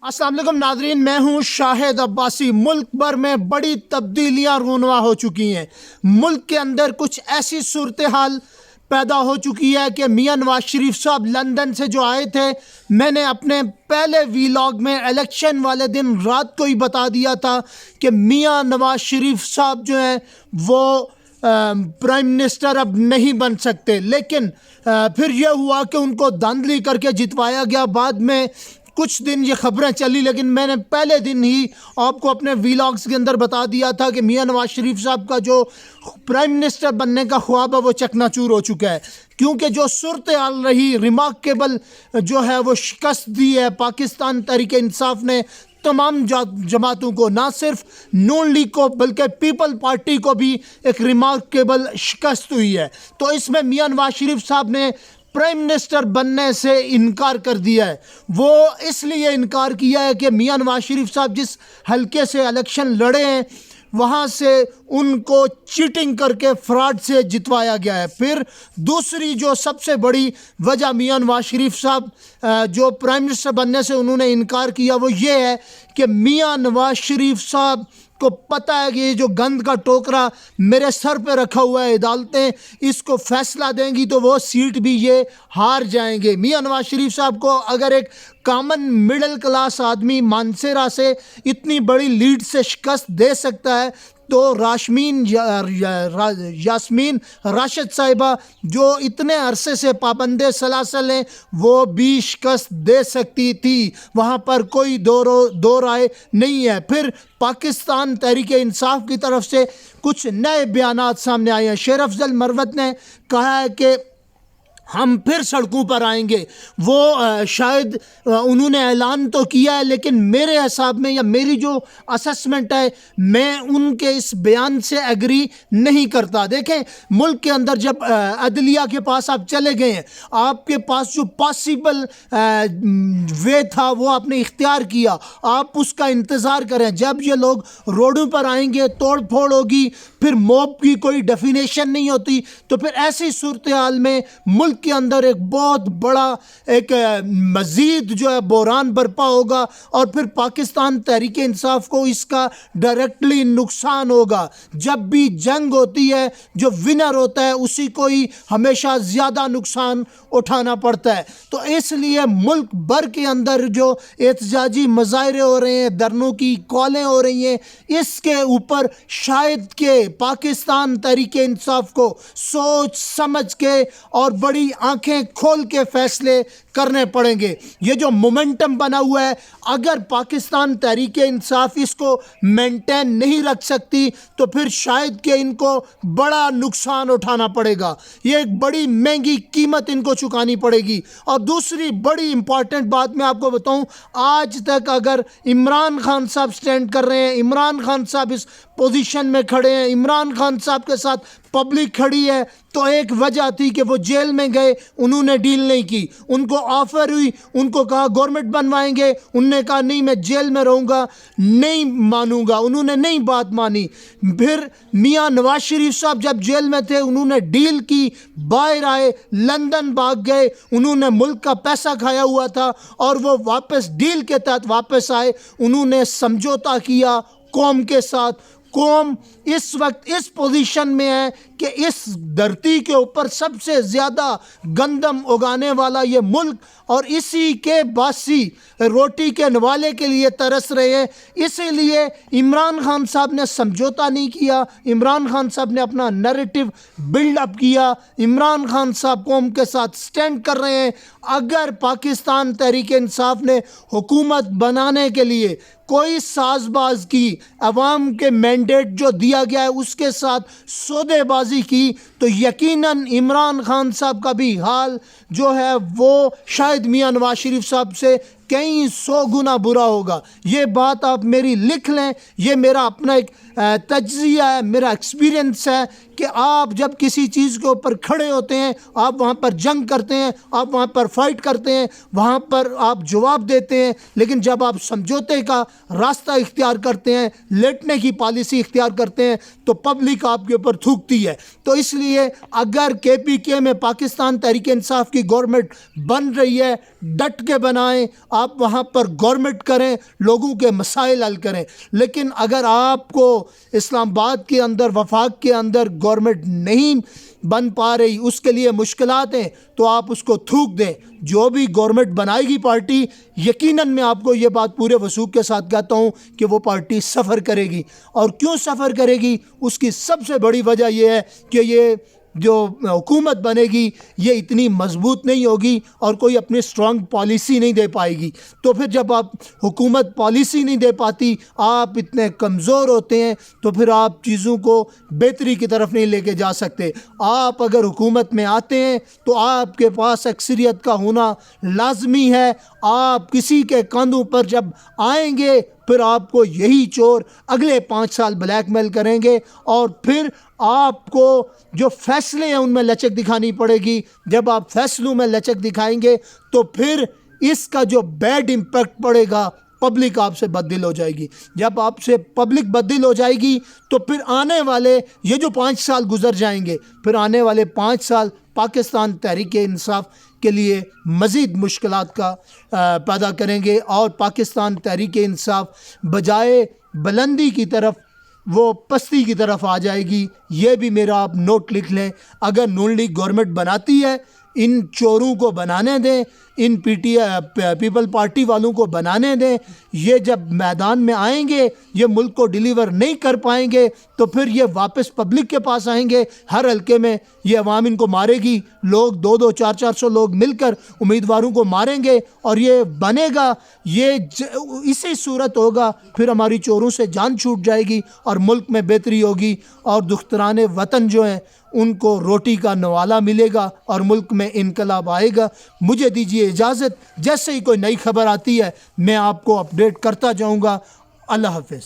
السلام علیکم ناظرین، میں ہوں شاہد عباسی۔ ملک بھر میں بڑی تبدیلیاں رونما ہو چکی ہیں۔ ملک کے اندر کچھ ایسی صورتحال پیدا ہو چکی ہے کہ میاں نواز شریف صاحب لندن سے جو آئے تھے، میں نے اپنے پہلے ویلاگ میں الیکشن والے دن رات کو ہی بتا دیا تھا کہ میاں نواز شریف صاحب جو ہیں وہ پرائم منسٹر اب نہیں بن سکتے، لیکن پھر یہ ہوا کہ ان کو دھاندلی کر کے جتوایا گیا۔ بعد میں کچھ دن یہ خبریں چلی، لیکن میں نے پہلے دن ہی آپ کو اپنے ویلاگز کے اندر بتا دیا تھا کہ میاں نواز شریف صاحب کا جو پرائم منسٹر بننے کا خواب ہے وہ چکنا چور ہو چکا ہے، کیونکہ جو صورتحال رہی ریمارکیبل جو ہے وہ شکست دی ہے پاکستان تحریک انصاف نے تمام جماعتوں کو، نہ صرف نون لیگ کو بلکہ پیپل پارٹی کو بھی ایک ریمارکیبل شکست ہوئی ہے۔ تو اس میں میاں نواز شریف صاحب نے پرائم منسٹر بننے سے انکار کر دیا ہے۔ وہ اس لیے انکار کیا ہے کہ میاں نواز شریف صاحب جس حلقے سے الیکشن لڑے ہیں وہاں سے ان کو چیٹنگ کر کے فراڈ سے جتوایا گیا ہے۔ پھر دوسری جو سب سے بڑی وجہ میاں نواز شریف صاحب جو پرائم منسٹر بننے سے انہوں نے انکار کیا وہ یہ ہے کہ میاں نواز شریف صاحب کو پتہ ہے کہ یہ جو گند کا ٹوکرا میرے سر پہ رکھا ہوا ہے، عدالتیں اس کو فیصلہ دیں گی تو وہ سیٹ بھی یہ ہار جائیں گے۔ میاں نواز شریف صاحب کو اگر ایک کامن مڈل کلاس آدمی مانسیرا سے اتنی بڑی لیڈ سے شکست دے سکتا ہے تو یاسمین راشد صاحبہ جو اتنے عرصے سے پابند سلاسل ہیں وہ بھی شکست دے سکتی تھی، وہاں پر کوئی دو رائے نہیں ہے۔ پھر پاکستان تحریک انصاف کی طرف سے کچھ نئے بیانات سامنے آئے ہیں۔ شیر افضل مروت نے کہا ہے کہ ہم پھر سڑکوں پر آئیں گے۔ وہ شاید انہوں نے اعلان تو کیا ہے، لیکن میرے حساب میں یا میری جو اسسمنٹ ہے میں ان کے اس بیان سے ایگری نہیں کرتا۔ دیکھیں، ملک کے اندر جب عدلیہ کے پاس آپ چلے گئے ہیں، آپ کے پاس جو پاسبل وے تھا وہ آپ نے اختیار کیا، آپ اس کا انتظار کریں۔ جب یہ لوگ روڈوں پر آئیں گے، توڑ پھوڑ ہوگی، پھر موب کی کوئی ڈیفینیشن نہیں ہوتی، تو پھر ایسی صورتحال میں ملک کے اندر ایک بہت بڑا ایک مزید جو ہے بحران برپا ہوگا، اور پھر پاکستان تحریک انصاف کو اس کا ڈائریکٹلی نقصان ہوگا۔ جب بھی جنگ ہوتی ہے جو ونر ہوتا ہے اسی کو ہی ہمیشہ زیادہ نقصان اٹھانا پڑتا ہے۔ تو اس لیے ملک بھر کے اندر جو احتجاجی مظاہرے ہو رہے ہیں، دھرنوں کی کالیں ہو رہی ہیں، اس کے اوپر شاید کہ پاکستان تحریک انصاف کو سوچ سمجھ کے اور بڑی آنکھیں کھول کے فیصلے کرنے پڑیں گے۔ یہ جو مومنٹم بنا ہوا ہے، اگر پاکستان تحریک انصاف اس کو مینٹین نہیں رکھ سکتی تو پھر شاید کہ ان کو بڑا نقصان اٹھانا پڑے گا، یہ ایک بڑی مہنگی قیمت ان کو چکانی پڑے گی۔ اور دوسری بڑی امپورٹنٹ بات میں آپ کو بتاؤں، آج تک اگر عمران خان صاحب سٹینڈ کر رہے ہیں، عمران خان صاحب اس پوزیشن میں کھڑے ہیں، عمران خان صاحب کے ساتھ پبلک کھڑی ہے، تو ایک وجہ تھی کہ وہ جیل میں گئے، انہوں نے ڈیل نہیں کی۔ ان کو آفر ہوئی، ان کو کہا گورنمنٹ بنوائیں گے، انہوں نے کہا نہیں میں جیل میں رہوں گا، نہیں مانوں گا، انہوں نے نہیں بات مانی۔ پھر میاں نواز شریف صاحب جب جیل میں تھے انہوں نے ڈیل کی، باہر آئے، لندن بھاگ گئے، انہوں نے ملک کا پیسہ کھایا ہوا تھا اور وہ واپس ڈیل کے تحت واپس آئے، انہوں نے سمجھوتا کیا قوم کے ساتھ۔ قوم اس وقت اس پوزیشن میں ہے کہ اس دھرتی کے اوپر سب سے زیادہ گندم اگانے والا یہ ملک، اور اسی کے باسی روٹی کے نوالے کے لیے ترس رہے ہیں۔ اسی لیے عمران خان صاحب نے سمجھوتا نہیں کیا، عمران خان صاحب نے اپنا نیریٹو بلڈ اپ کیا، عمران خان صاحب قوم کے ساتھ سٹینڈ کر رہے ہیں۔ اگر پاکستان تحریک انصاف نے حکومت بنانے کے لیے کوئی ساز باز کی، عوام کے مینڈیٹ جو دیا گیا ہے اس کے ساتھ سودے بازی کی، تو یقیناً عمران خان صاحب کا بھی حال جو ہے وہ شاید میاں نواز شریف صاحب سے کئی 100 گنا برا ہوگا۔ یہ بات آپ میری لکھ لیں، یہ میرا اپنا ایک تجزیہ ہے، میرا ایکسپیرینس ہے کہ آپ جب کسی چیز کے اوپر کھڑے ہوتے ہیں، آپ وہاں پر جنگ کرتے ہیں، آپ وہاں پر فائٹ کرتے ہیں، وہاں پر آپ جواب دیتے ہیں، لیکن جب آپ سمجھوتے کا راستہ اختیار کرتے ہیں، لیٹنے کی پالیسی اختیار کرتے ہیں، تو پبلک آپ کے اوپر تھوکتی ہے۔ تو اس لیے اگر KPK میں پاکستان تحریک انصاف کی گورنمنٹ بن رہی ہے، ڈٹ کے بنائیں، آپ وہاں پر گورنمنٹ کریں، لوگوں کے مسائل حل کریں. لیکن اگر آپ کو اسلام آباد کے اندر، وفاق کے اندر گورنمنٹ نہیں بن پا رہی، اس کے لیے مشکلات ہیں، تو آپ اس کو تھوک دیں. جو بھی گورنمنٹ بنائے گی پارٹی، یقیناً میں آپ کو یہ بات پورے وثوق کے ساتھ کہتا ہوں کہ وہ پارٹی سفر کرے گی. اور کیوں سفر کرے گی؟ اس کی سب سے بڑی وجہ یہ ہے کہ یہ جو حکومت بنے گی یہ اتنی مضبوط نہیں ہوگی اور کوئی اپنی اسٹرانگ پالیسی نہیں دے پائے گی. تو پھر جب آپ حکومت پالیسی نہیں دے پاتی، آپ اتنے کمزور ہوتے ہیں، تو پھر آپ چیزوں کو بہتری کی طرف نہیں لے کے جا سکتے. آپ اگر حکومت میں آتے ہیں تو آپ کے پاس اکثریت کا ہونا لازمی ہے. آپ کسی کے کاندھوں پر جب آئیں گے، پھر آپ کو یہی چور اگلے 5 سال بلیک میل کریں گے، اور پھر آپ کو جو فیصلے ہیں ان میں لچک دکھانی پڑے گی. جب آپ فیصلوں میں لچک دکھائیں گے تو پھر اس کا جو بیڈ امپیکٹ پڑے گا، پبلک آپ سے بددل ہو جائے گی. جب آپ سے پبلک بددل ہو جائے گی تو پھر آنے والے یہ جو 5 سال گزر جائیں گے، پھر آنے والے 5 سال پاکستان تحریک انصاف کے لیے مزید مشکلات کا پیدا کریں گے، اور پاکستان تحریک انصاف بجائے بلندی کی طرف وہ پستی کی طرف آ جائے گی. یہ بھی میرا آپ نوٹ لکھ لیں. اگر نون لیگ گورنمنٹ بناتی ہے، ان چوروں کو بنانے دیں، ان پیپل پارٹی والوں کو بنانے دیں. یہ جب میدان میں آئیں گے، یہ ملک کو ڈیلیور نہیں کر پائیں گے، تو پھر یہ واپس پبلک کے پاس آئیں گے. ہر حلقے میں یہ عوام ان کو مارے گی، لوگ 200 400 لوگ مل کر امیدواروں کو ماریں گے، اور یہ بنے گا. یہ اسی صورت ہوگا، پھر ہماری چوروں سے جان چھوٹ جائے گی اور ملک میں بہتری ہوگی، اور دختران وطن جو ہیں ان کو روٹی کا نوالا ملے گا اور ملک میں انقلاب آئے گا. مجھے دیجیے اجازت، جیسے ہی کوئی نئی خبر آتی ہے میں آپ کو اپڈیٹ کرتا جاؤں گا. اللہ حافظ.